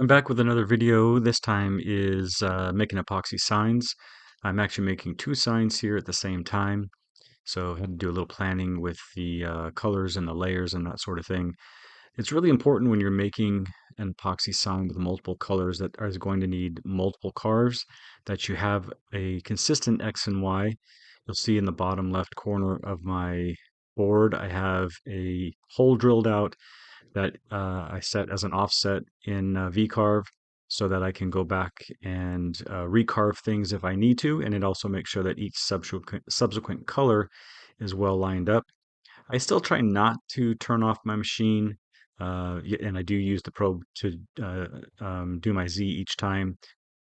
I'm back with another video. This time is making epoxy signs. I'm actually making two signs here at the same time. So I had to do a little planning with the colors and the layers and that sort of thing. It's really important when you're making an epoxy sign with multiple colors that is going to need multiple carves, that you have a consistent X and Y. You'll see in the bottom left corner of my board, I have a hole drilled out that I set as an offset in VCarve so that I can go back and recarve things if I need to, and it also makes sure that each subsequent color is well lined up. I still try not to turn off my machine, and I do use the probe to do my Z each time.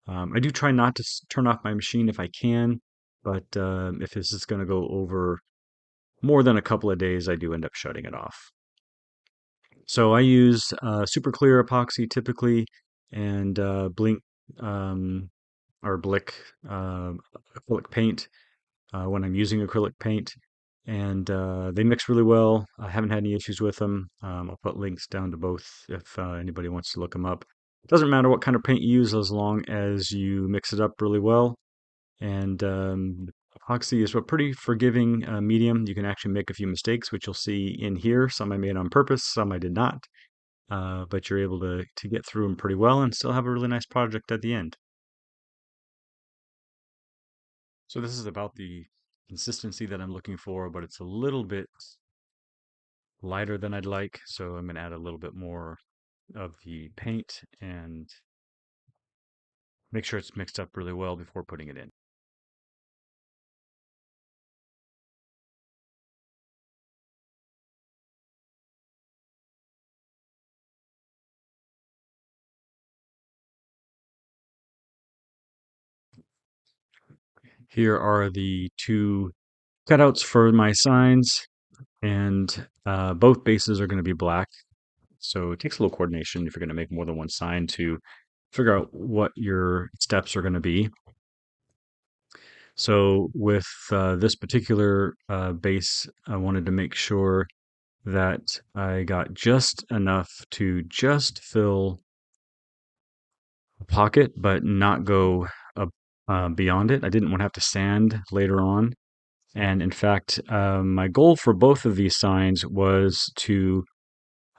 I do try not to turn off my machine if I can, but if this is going to go over more than a couple of days, I do end up shutting it off. So I use super clear epoxy typically, and blink um, or blick acrylic paint when I'm using acrylic paint, and they mix really well. I haven't had any issues with them. I'll put links down to both if anybody wants to look them up. It doesn't matter what kind of paint you use as long as you mix it up really well. And epoxy is a pretty forgiving medium. You can actually make a few mistakes, which you'll see in here. Some I made on purpose, some I did not. But you're able to get through them pretty well and still have a really nice project at the end. So this is about the consistency that I'm looking for, but it's a little bit lighter than I'd like. So I'm going to add a little bit more of the paint and make sure it's mixed up really well before putting it in. Here are the two cutouts for my signs, and both bases are going to be black. So it takes a little coordination if you're going to make more than one sign to figure out what your steps are going to be. So with this particular base, I wanted to make sure that I got just enough to just fill a pocket, but not go beyond it. I didn't want to have to sand later on. And in fact, my goal for both of these signs was to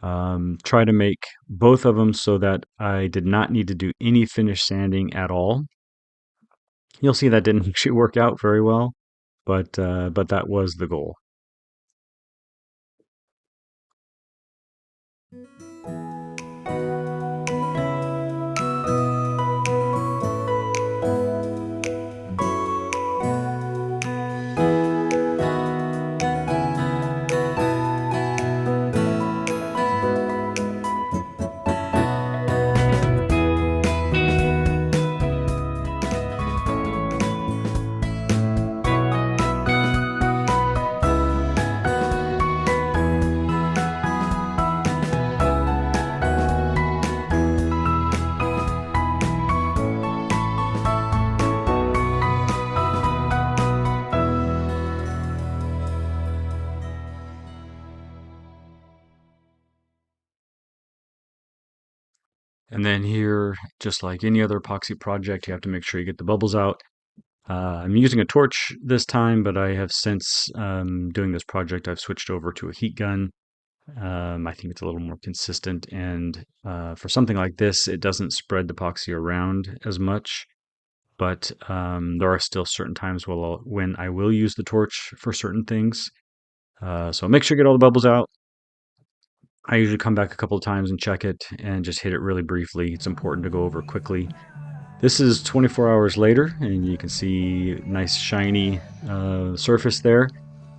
try to make both of them so that I did not need to do any finish sanding at all. You'll see that didn't actually work out very well, but that was the goal. And then here, just like any other epoxy project, you have to make sure you get the bubbles out. I'm using a torch this time, but I have since doing this project, I've switched over to a heat gun. I think it's a little more consistent, and for something like this, it doesn't spread the epoxy around as much. But there are still certain times when I will use the torch for certain things. So make sure you get all the bubbles out. I usually come back a couple of times and check it and just hit it really briefly. It's important to go over quickly. This is 24 hours later, and you can see nice shiny surface there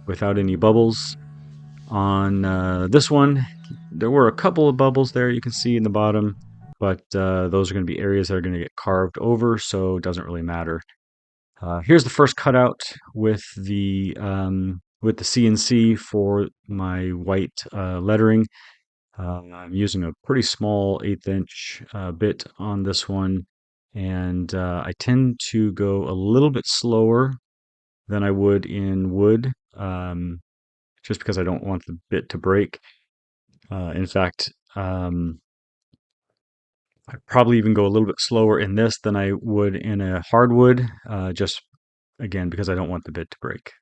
without any bubbles. On this one, there were a couple of bubbles there you can see in the bottom, but those are going to be areas that are going to get carved over, so it doesn't really matter. Here's the first cutout with the CNC for my white lettering. I'm using a pretty small 1/8 inch bit on this one, and I tend to go a little bit slower than I would in wood, just because I don't want the bit to break. In fact, I'd probably even go a little bit slower in this than I would in a hardwood, just again because I don't want the bit to break.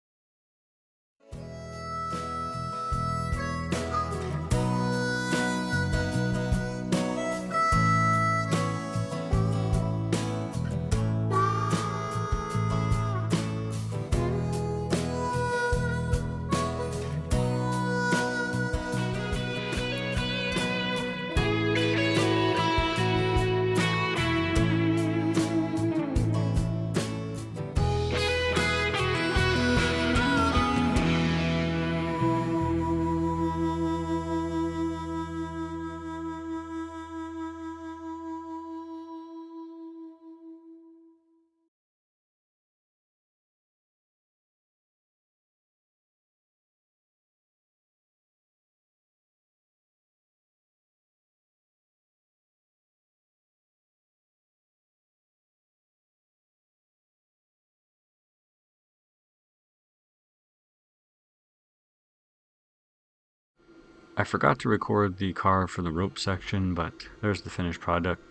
I forgot to record the carve for the rope section, but there's the finished product,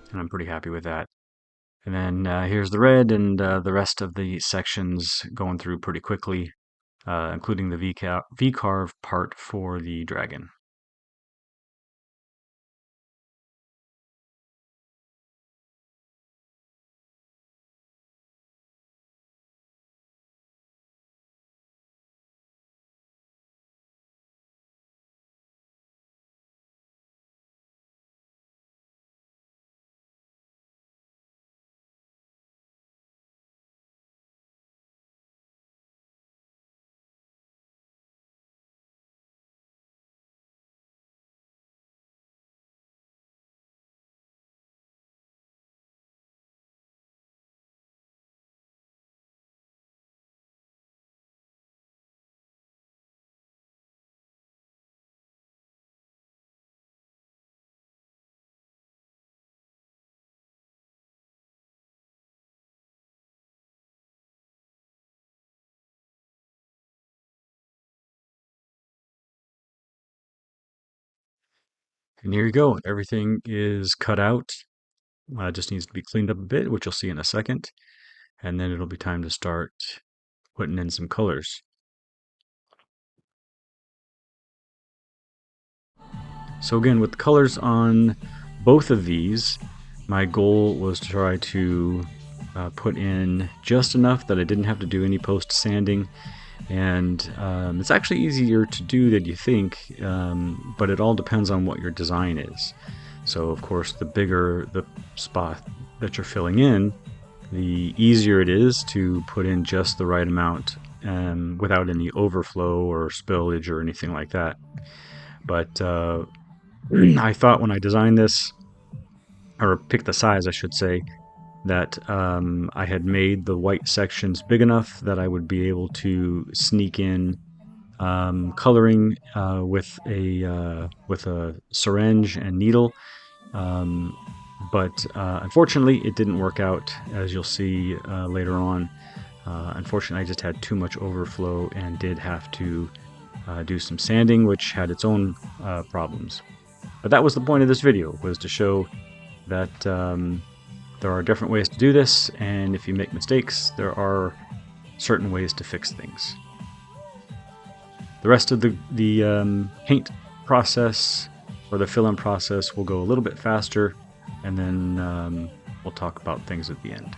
and I'm pretty happy with that. And then here's the red and the rest of the sections going through pretty quickly, including the V-carve part for the dragon. And here you go. Everything is cut out. Just needs to be cleaned up a bit, which you'll see in a second. And then it'll be time to start putting in some colors. So again, with the colors on both of these, my goal was to try to put in just enough that I didn't have to do any post sanding. And it's actually easier to do than you think, but it all depends on what your design is. So of course, the bigger the spot that you're filling in, the easier it is to put in just the right amount without any overflow or spillage or anything like that. But I thought when I designed this, or picked the size, I should say, that I had made the white sections big enough that I would be able to sneak in coloring with a syringe and needle. But unfortunately, it didn't work out, as you'll see later on. Unfortunately, I just had too much overflow and did have to do some sanding, which had its own problems. But that was the point of this video, was to show that there are different ways to do this, and if you make mistakes, there are certain ways to fix things. The rest of the paint process, or the fill-in process, will go a little bit faster, and then we'll talk about things at the end.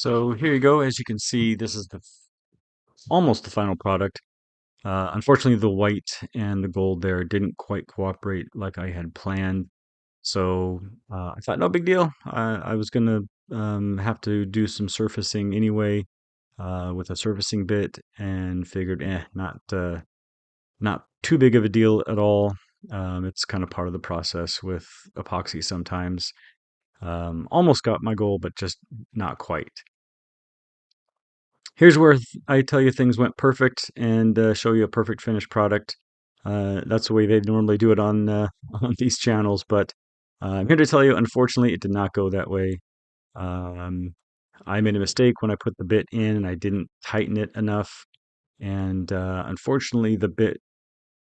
So here you go. As you can see, this is almost the final product. Unfortunately, the white and the gold there didn't quite cooperate like I had planned. So I thought, no big deal. I was gonna have to do some surfacing anyway with a surfacing bit, and figured, not too big of a deal at all. It's kind of part of the process with epoxy sometimes. Almost got my goal, but just not quite. Here's where I tell you things went perfect and show you a perfect finished product. That's the way they normally do it on on these channels, but I'm here to tell you, unfortunately, it did not go that way. Um, I made a mistake when I put the bit in and I didn't tighten it enough. And unfortunately, the bit,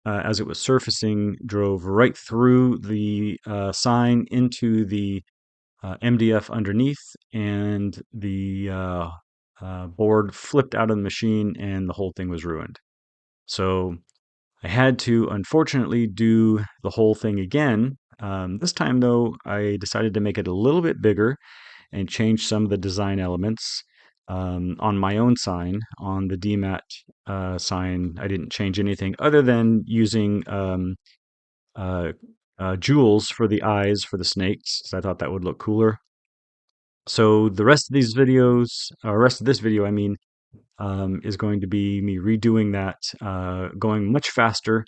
as it was surfacing, drove right through the sign into the MDF underneath, and the board flipped out of the machine, and the whole thing was ruined. So I had to, unfortunately, do the whole thing again. This time, though, I decided to make it a little bit bigger and change some of the design elements. On my own sign, on the DMAT sign, I didn't change anything other than using uh, jewels for the eyes for the snakes, so I thought that would look cooler. So the rest of these videos, or rest of this video, I mean, is going to be me redoing that, going much faster,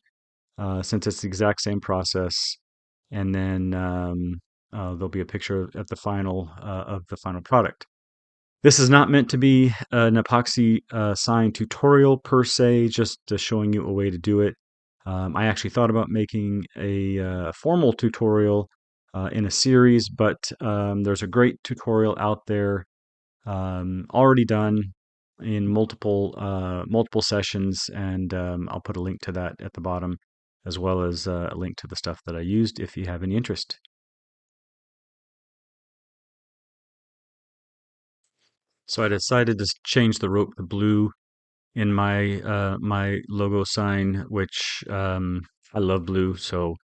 since it's the exact same process. And then there'll be a picture at the final of the final product. This is not meant to be an epoxy sign tutorial per se, just showing you a way to do it. I actually thought about making a formal tutorial in a series, but there's a great tutorial out there already done in multiple sessions, and I'll put a link to that at the bottom, as well as a link to the stuff that I used if you have any interest. So I decided to change the rope to blue in my logo sign, which I love blue, so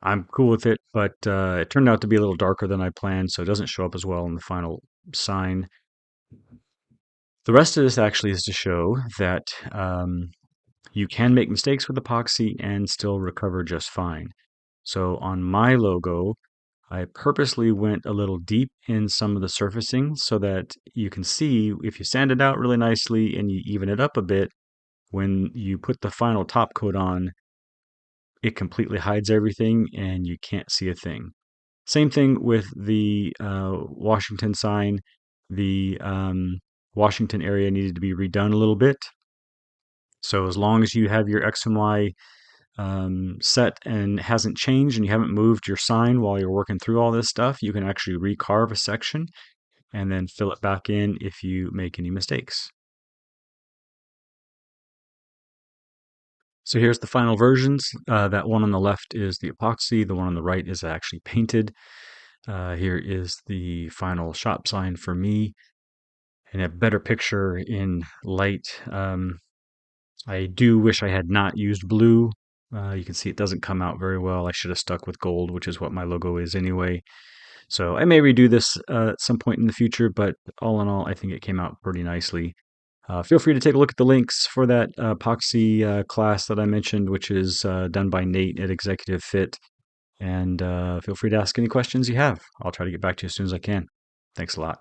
I'm cool with it. But it turned out to be a little darker than I planned, so it doesn't show up as well in the final sign. The rest of this actually is to show that you can make mistakes with epoxy and still recover just fine. So on my logo, I purposely went a little deep in some of the surfacing so that you can see, if you sand it out really nicely and you even it up a bit, when you put the final top coat on, it completely hides everything and you can't see a thing. Same thing with the Washington sign. The Washington area needed to be redone a little bit. So as long as you have your X and Y set and hasn't changed, and you haven't moved your sign while you're working through all this stuff, you can actually recarve a section and then fill it back in if you make any mistakes. So here's the final versions. That one on the left is the epoxy. The one on the right is actually painted. Here is the final shop sign for me, and a better picture in light. I do wish I had not used blue. You can see it doesn't come out very well. I should have stuck with gold, which is what my logo is anyway. So I may redo this at some point in the future, but all in all, I think it came out pretty nicely. Feel free to take a look at the links for that epoxy class that I mentioned, which is done by Nate at Executive Fit. And feel free to ask any questions you have. I'll try to get back to you as soon as I can. Thanks a lot.